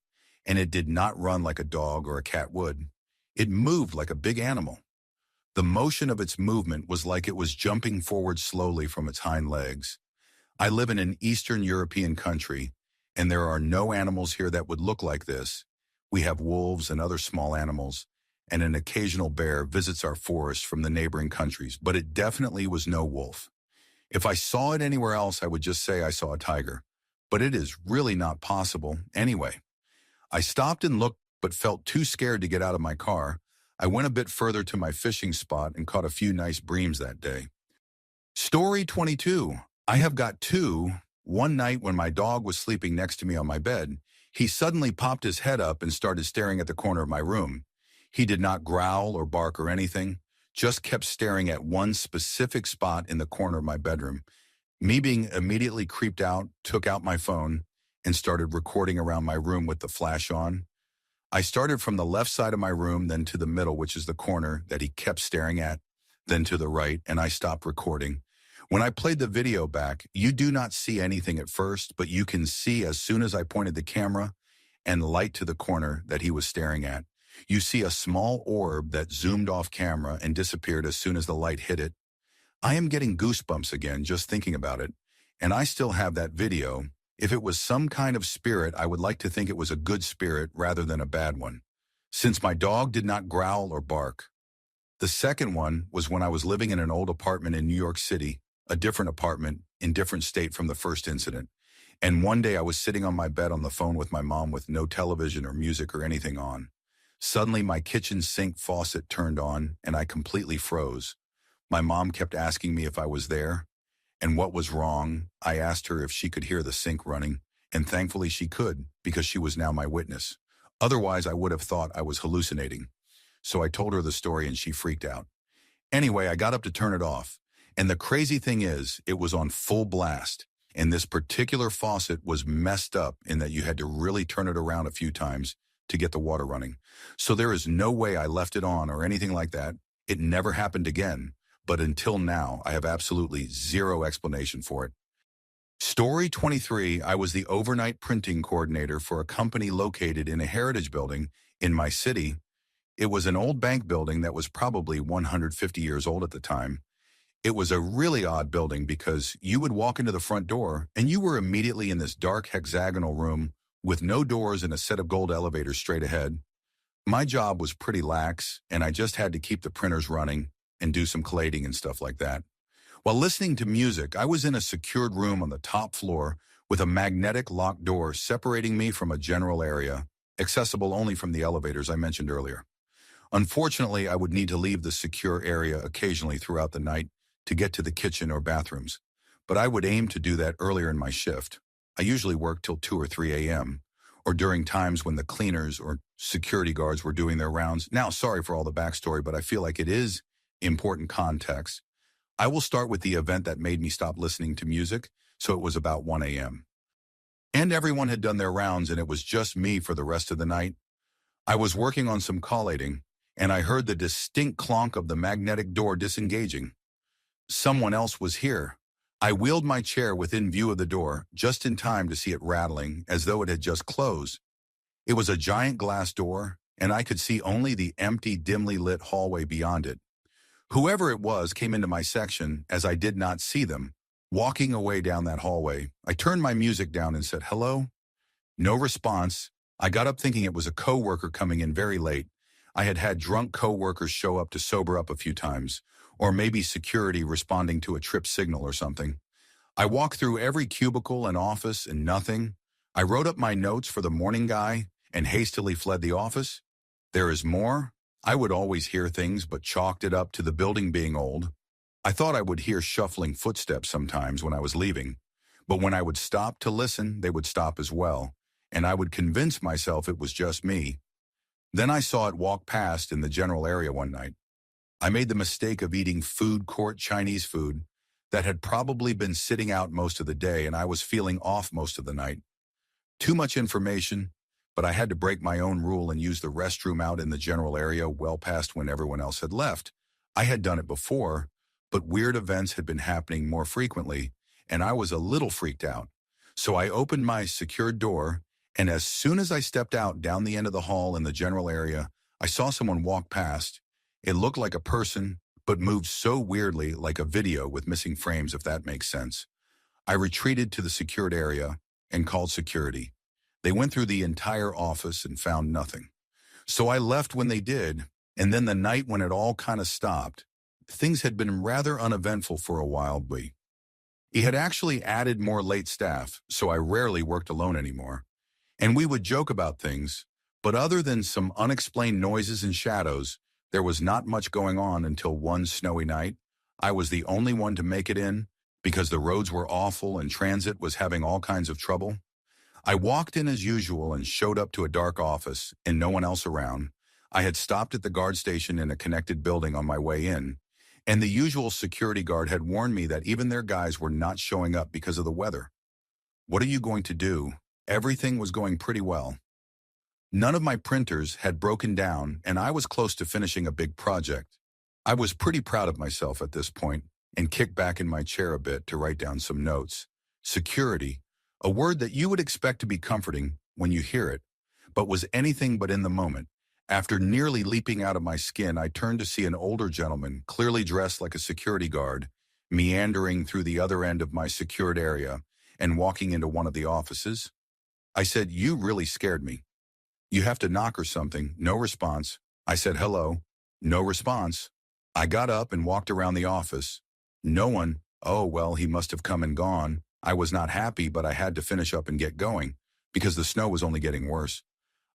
and it did not run like a dog or a cat would. It moved like a big animal. The motion of its movement was like it was jumping forward slowly from its hind legs. I live in an Eastern European country, and there are no animals here that would look like this. We have wolves and other small animals, and an occasional bear visits our forests from the neighboring countries, but it definitely was no wolf. If I saw it anywhere else, I would just say I saw a tiger, but it is really not possible anyway. I stopped and looked, but felt too scared to get out of my car. I went a bit further to my fishing spot and caught a few nice breams that day. Story 22. I have got two. One night when my dog was sleeping next to me on my bed, he suddenly popped his head up and started staring at the corner of my room. He did not growl or bark or anything, just kept staring at one specific spot in the corner of my bedroom. Me being immediately creeped out, took out my phone and started recording around my room with the flash on. I started from the left side of my room, then to the middle, which is the corner that he kept staring at, then to the right, and I stopped recording. When I played the video back, you do not see anything at first, but you can see as soon as I pointed the camera and light to the corner that he was staring at. You see a small orb that zoomed off camera and disappeared as soon as the light hit it. I am getting goosebumps again just thinking about it, and I still have that video. If it was some kind of spirit, I would like to think it was a good spirit rather than a bad one, since my dog did not growl or bark. The second one was when I was living in an old apartment in New York City, a different apartment in different state from the first incident. And one day I was sitting on my bed on the phone with my mom with no television or music or anything on. Suddenly my kitchen sink faucet turned on and I completely froze. My mom kept asking me if I was there and what was wrong. I asked her if she could hear the sink running, and thankfully she could because she was now my witness. Otherwise I would have thought I was hallucinating. So I told her the story and she freaked out. Anyway, I got up to turn it off. And the crazy thing is, it was on full blast, and this particular faucet was messed up in that you had to really turn it around a few times to get the water running. So there is no way I left it on or anything like that. It never happened again, but until now, I have absolutely zero explanation for it. Story 23, I was the overnight printing coordinator for a company located in a heritage building in my city. It was an old bank building that was probably 150 years old at the time. It was a really odd building because you would walk into the front door and you were immediately in this dark hexagonal room with no doors and a set of gold elevators straight ahead. My job was pretty lax, and I just had to keep the printers running and do some collating and stuff like that. While listening to music, I was in a secured room on the top floor with a magnetic locked door separating me from a general area, accessible only from the elevators I mentioned earlier. Unfortunately, I would need to leave the secure area occasionally throughout the night to get to the kitchen or bathrooms, but I would aim to do that earlier in my shift. I usually worked till 2 or 3 a.m., or during times when the cleaners or security guards were doing their rounds. Now, sorry for all the backstory, but I feel like it is important context. I will start with the event that made me stop listening to music, so it was about 1 a.m. And everyone had done their rounds, and it was just me for the rest of the night. I was working on some collating, and I heard the distinct clonk of the magnetic door disengaging. Someone else was here. I wheeled my chair within view of the door, just in time to see it rattling, as though it had just closed. It was a giant glass door, and I could see only the empty, dimly lit hallway beyond it. Whoever it was came into my section, as I did not see them. Walking away down that hallway, I turned my music down and said, "Hello?" No response. I got up thinking it was a coworker coming in very late. I had had drunk coworkers show up to sober up a few times, or maybe security responding to a trip signal or something. I walked through every cubicle and office and nothing. I wrote up my notes for the morning guy and hastily fled the office. There is more. I would always hear things but chalked it up to the building being old. I thought I would hear shuffling footsteps sometimes when I was leaving, but when I would stop to listen, they would stop as well, and I would convince myself it was just me. Then I saw it walk past in the general area one night. I made the mistake of eating food court Chinese food that had probably been sitting out most of the day, and I was feeling off most of the night. Too much information, but I had to break my own rule and use the restroom out in the general area well past when everyone else had left. I had done it before, but weird events had been happening more frequently, and I was a little freaked out. So I opened my secured door, and as soon as I stepped out down the end of the hall in the general area, I saw someone walk past. It looked like a person, but moved so weirdly, like a video with missing frames, if that makes sense. I retreated to the secured area and called security. They went through the entire office and found nothing. So I left when they did, and then the night when it all kind of stopped, things had been rather uneventful for a while. He had actually added more late staff, so I rarely worked alone anymore. And we would joke about things, but other than some unexplained noises and shadows, there was not much going on until one snowy night. I was the only one to make it in because the roads were awful and transit was having all kinds of trouble. I walked in as usual and showed up to a dark office and no one else around. I had stopped at the guard station in a connected building on my way in, and the usual security guard had warned me that even their guys were not showing up because of the weather. What are you going to do? Everything was going pretty well. None of my printers had broken down, and I was close to finishing a big project. I was pretty proud of myself at this point and kicked back in my chair a bit to write down some notes. Security, a word that you would expect to be comforting when you hear it, but was anything but in the moment. After nearly leaping out of my skin, I turned to see an older gentleman, clearly dressed like a security guard, meandering through the other end of my secured area and walking into one of the offices. I said, "You really scared me. You have to knock or something." No response. I said, "Hello." No response. I got up and walked around the office. No one. Oh, well, he must have come and gone. I was not happy, but I had to finish up and get going because the snow was only getting worse.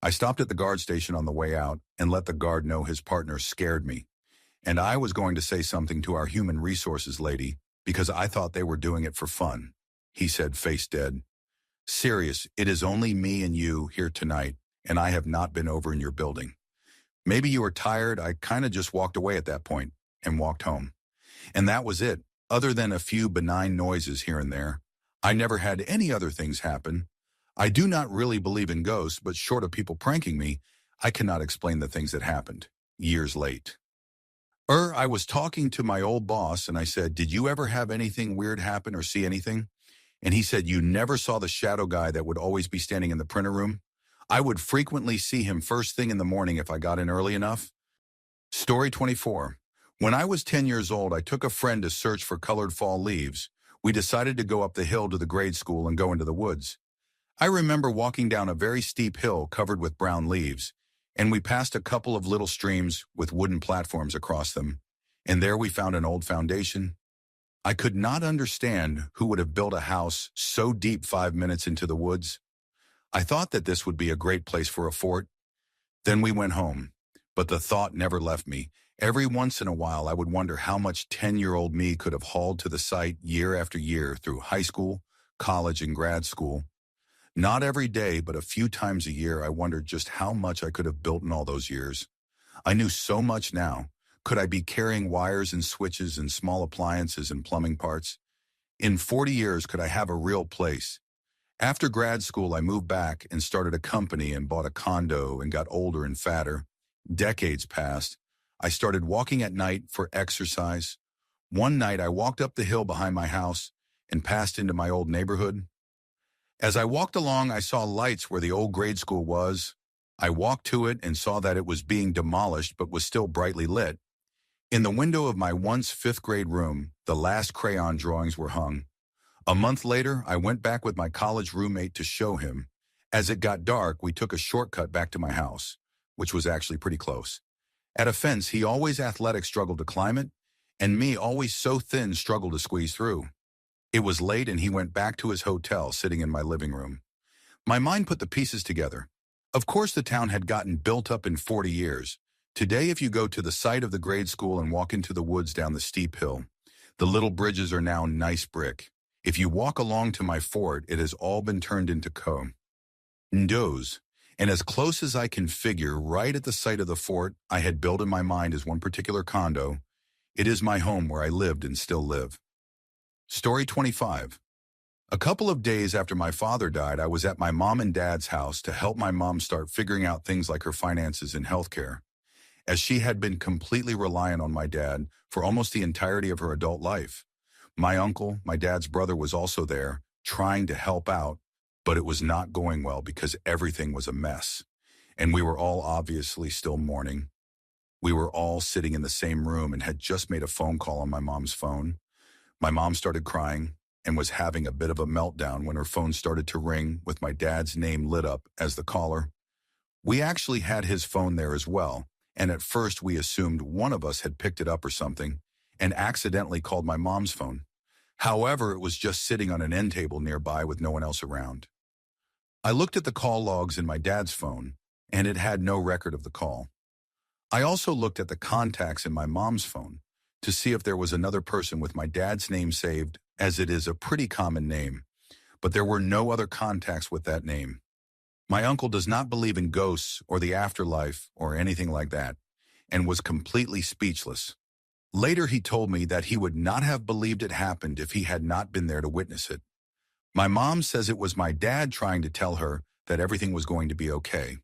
I stopped at the guard station on the way out and let the guard know his partner scared me. And I was going to say something to our human resources lady because I thought they were doing it for fun. He said, face dead, "Serious, it is only me and you here tonight, and I have not been over in your building. Maybe you were tired." I kind of just walked away at that point and walked home. And that was it. Other than a few benign noises here and there, I never had any other things happen. I do not really believe in ghosts, but short of people pranking me, I cannot explain the things that happened. Years late. I was talking to my old boss and I said, "Did you ever have anything weird happen or see anything?" And he said, "You never saw the shadow guy that would always be standing in the printer room? I would frequently see him first thing in the morning if I got in early enough." Story 24. When I was 10 years old, I took a friend to search for colored fall leaves. We decided to go up the hill to the grade school and go into the woods. I remember walking down a very steep hill covered with brown leaves, and we passed a couple of little streams with wooden platforms across them, and there we found an old foundation. I could not understand who would have built a house so deep 5 minutes into the woods. I thought that this would be a great place for a fort. Then we went home, but the thought never left me. Every once in a while, I would wonder how much 10-year-old me could have hauled to the site year after year through high school, college, and grad school. Not every day, but a few times a year, I wondered just how much I could have built in all those years. I knew so much now. Could I be carrying wires and switches and small appliances and plumbing parts? In 40 years, could I have a real place? After grad school, I moved back and started a company and bought a condo and got older and fatter. Decades passed. I started walking at night for exercise. One night, I walked up the hill behind my house and passed into my old neighborhood. As I walked along, I saw lights where the old grade school was. I walked to it and saw that it was being demolished but was still brightly lit. In the window of my once fifth-grade room, the last crayon drawings were hung. A month later, I went back with my college roommate to show him. As it got dark, we took a shortcut back to my house, which was actually pretty close. At a fence, he always athletic struggled to climb it, and me always so thin struggled to squeeze through. It was late and he went back to his hotel sitting in my living room. My mind put the pieces together. Of course the town had gotten built up in 40 years. Today if you go to the site of the grade school and walk into the woods down the steep hill, the little bridges are now nice brick. If you walk along to my fort, it has all been turned into condos. And as close as I can figure, right at the site of the fort I had built in my mind as one particular condo, it is my home where I lived and still live. Story 25. A couple of days after my father died, I was at my mom and dad's house to help my mom start figuring out things like her finances and healthcare, as she had been completely reliant on my dad for almost the entirety of her adult life. My uncle, my dad's brother, was also there, trying to help out, but it was not going well because everything was a mess, and we were all obviously still mourning. We were all sitting in the same room and had just made a phone call on my mom's phone. My mom started crying and was having a bit of a meltdown when her phone started to ring with my dad's name lit up as the caller. We actually had his phone there as well, and at first we assumed one of us had picked it up or something and accidentally called my mom's phone. However, it was just sitting on an end table nearby with no one else around. I looked at the call logs in my dad's phone, and it had no record of the call. I also looked at the contacts in my mom's phone to see if there was another person with my dad's name saved, as it is a pretty common name, but there were no other contacts with that name. My uncle does not believe in ghosts or the afterlife or anything like that, and was completely speechless. Later he told me that he would not have believed it happened if he had not been there to witness it. My mom says it was my dad trying to tell her that everything was going to be okay.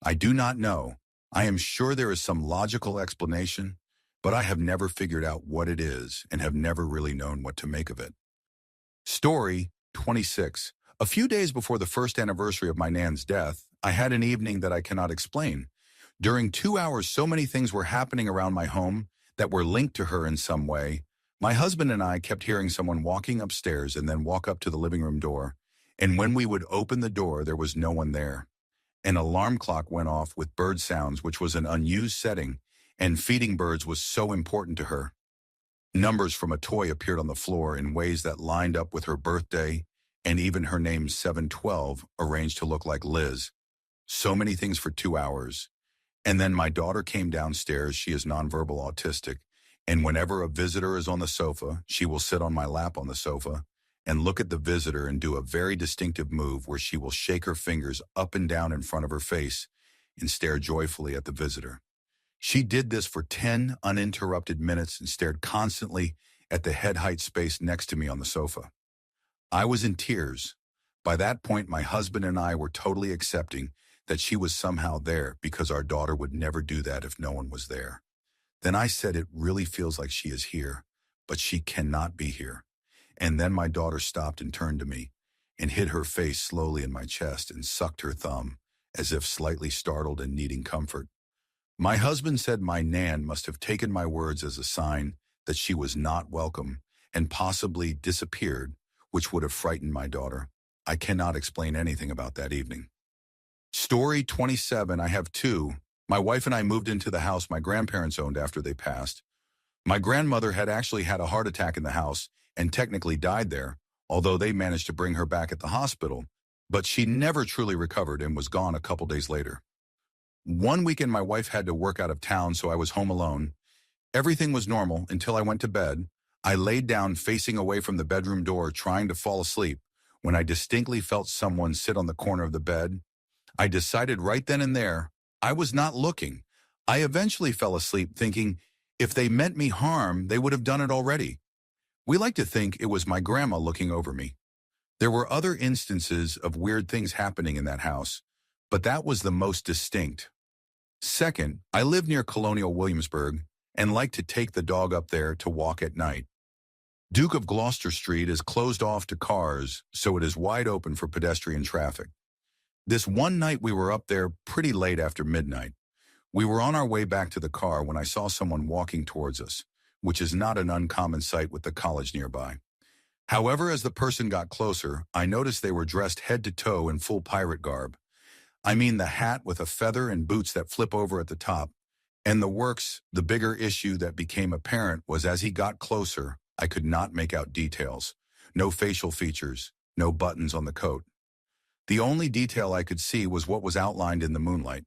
I do not know. I am sure there is some logical explanation, but I have never figured out what it is and have never really known what to make of it. Story 26. A few days before the first anniversary of my nan's death, I had an evening that I cannot explain. During 2 hours, so many things were happening around my home that were linked to her in some way. My husband and I kept hearing someone walking upstairs and then walk up to the living room door, and when we would open the door, there was no one there. An alarm clock went off with bird sounds, which was an unused setting, and feeding birds was so important to her. Numbers from a toy appeared on the floor in ways that lined up with her birthday, and even her name 712 arranged to look like Liz. So many things for 2 hours. And then my daughter came downstairs. She is nonverbal autistic, and whenever a visitor is on the sofa, she will sit on my lap on the sofa and look at the visitor and do a very distinctive move where she will shake her fingers up and down in front of her face and stare joyfully at the visitor. She did this for 10 uninterrupted minutes and stared constantly at the head height space next to me on the sofa. I was in tears. By that point, my husband and I were totally accepting that she was somehow there because our daughter would never do that if no one was there. Then I said it really feels like she is here, but she cannot be here. And then my daughter stopped and turned to me and hid her face slowly in my chest and sucked her thumb, as if slightly startled and needing comfort. My husband said my Nan must have taken my words as a sign that she was not welcome and possibly disappeared, which would have frightened my daughter. I cannot explain anything about that evening. Story 27, I have two. My wife and I moved into the house my grandparents owned after they passed. My grandmother had actually had a heart attack in the house and technically died there, although they managed to bring her back at the hospital, but she never truly recovered and was gone a couple days later. One weekend my wife had to work out of town, so I was home alone. Everything was normal until I went to bed. I laid down facing away from the bedroom door trying to fall asleep when I distinctly felt someone sit on the corner of the bed. I decided right then and there I was not looking. I eventually fell asleep thinking if they meant me harm, they would have done it already. We like to think it was my grandma looking over me. There were other instances of weird things happening in that house, but that was the most distinct. Second, I live near Colonial Williamsburg and like to take the dog up there to walk at night. Duke of Gloucester Street is closed off to cars, so it is wide open for pedestrian traffic. This one night we were up there pretty late after midnight. We were on our way back to the car when I saw someone walking towards us, which is not an uncommon sight with the college nearby. However, as the person got closer, I noticed they were dressed head to toe in full pirate garb. I mean the hat with a feather and boots that flip over at the top. And the works, the bigger issue that became apparent was as he got closer, I could not make out details. No facial features, no buttons on the coat. The only detail I could see was what was outlined in the moonlight.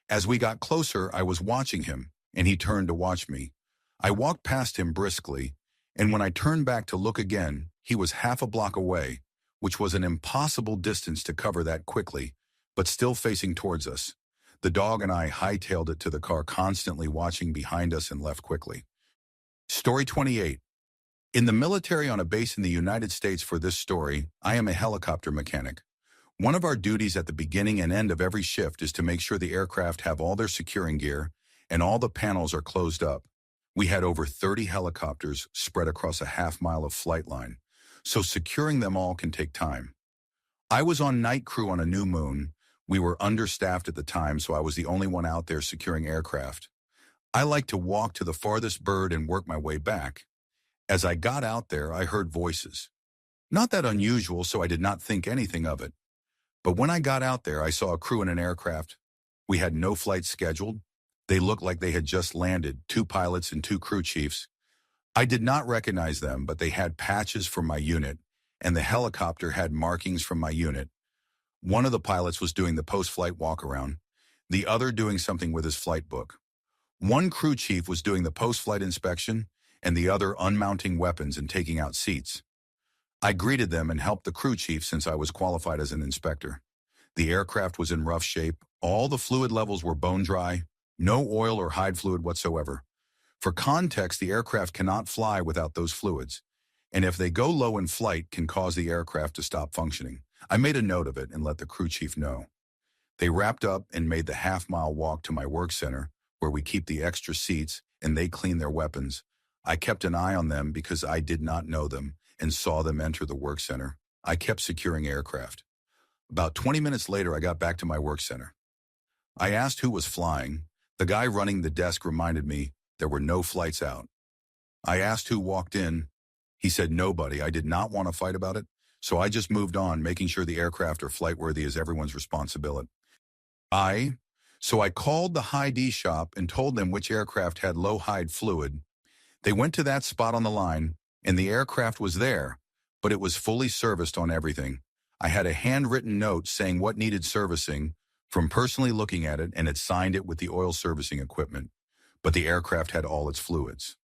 As we got closer, I was watching him, and he turned to watch me. I walked past him briskly, and when I turned back to look again, he was half a block away, which was an impossible distance to cover that quickly, but still facing towards us. The dog and I hightailed it to the car, constantly watching behind us, and left quickly. Story 28. In the military on a base in the United States for this story, I am a helicopter mechanic. One of our duties at the beginning and end of every shift is to make sure the aircraft have all their securing gear and all the panels are closed up. We had over 30 helicopters spread across a half-mile of flight line, so securing them all can take time. I was on night crew on a new moon. We were understaffed at the time, so I was the only one out there securing aircraft. I like to walk to the farthest bird and work my way back. As I got out there, I heard voices. Not that unusual, so I did not think anything of it. But when I got out there, I saw a crew in an aircraft. We had no flight scheduled. They looked like they had just landed, 2 pilots and 2 crew chiefs. I did not recognize them, but they had patches from my unit, and the helicopter had markings from my unit. One of the pilots was doing the post-flight walk-around, the other doing something with his flight book. One crew chief was doing the post-flight inspection, and the other unmounting weapons and taking out seats. I greeted them and helped the crew chief since I was qualified as an inspector. The aircraft was in rough shape. All the fluid levels were bone dry, no oil or hide fluid whatsoever. For context, the aircraft cannot fly without those fluids, and if they go low in flight, can cause the aircraft to stop functioning. I made a note of it and let the crew chief know. They wrapped up and made the half-mile walk to my work center, where we keep the extra seats, and they clean their weapons. I kept an eye on them because I did not know them and saw them enter the work center. I kept securing aircraft. About 20 minutes later, I got back to my work center. I asked who was flying. The guy running the desk reminded me there were no flights out. I asked who walked in. He said nobody. I did not want to fight about it, so I just moved on, making sure the aircraft are flight-worthy is everyone's responsibility. So I called the high-D shop and told them which aircraft had low-hide fluid. They went to that spot on the line, and the aircraft was there, but it was fully serviced on everything. I had a handwritten note saying what needed servicing from personally looking at it, and it signed it with the oil servicing equipment, but the aircraft had all its fluids.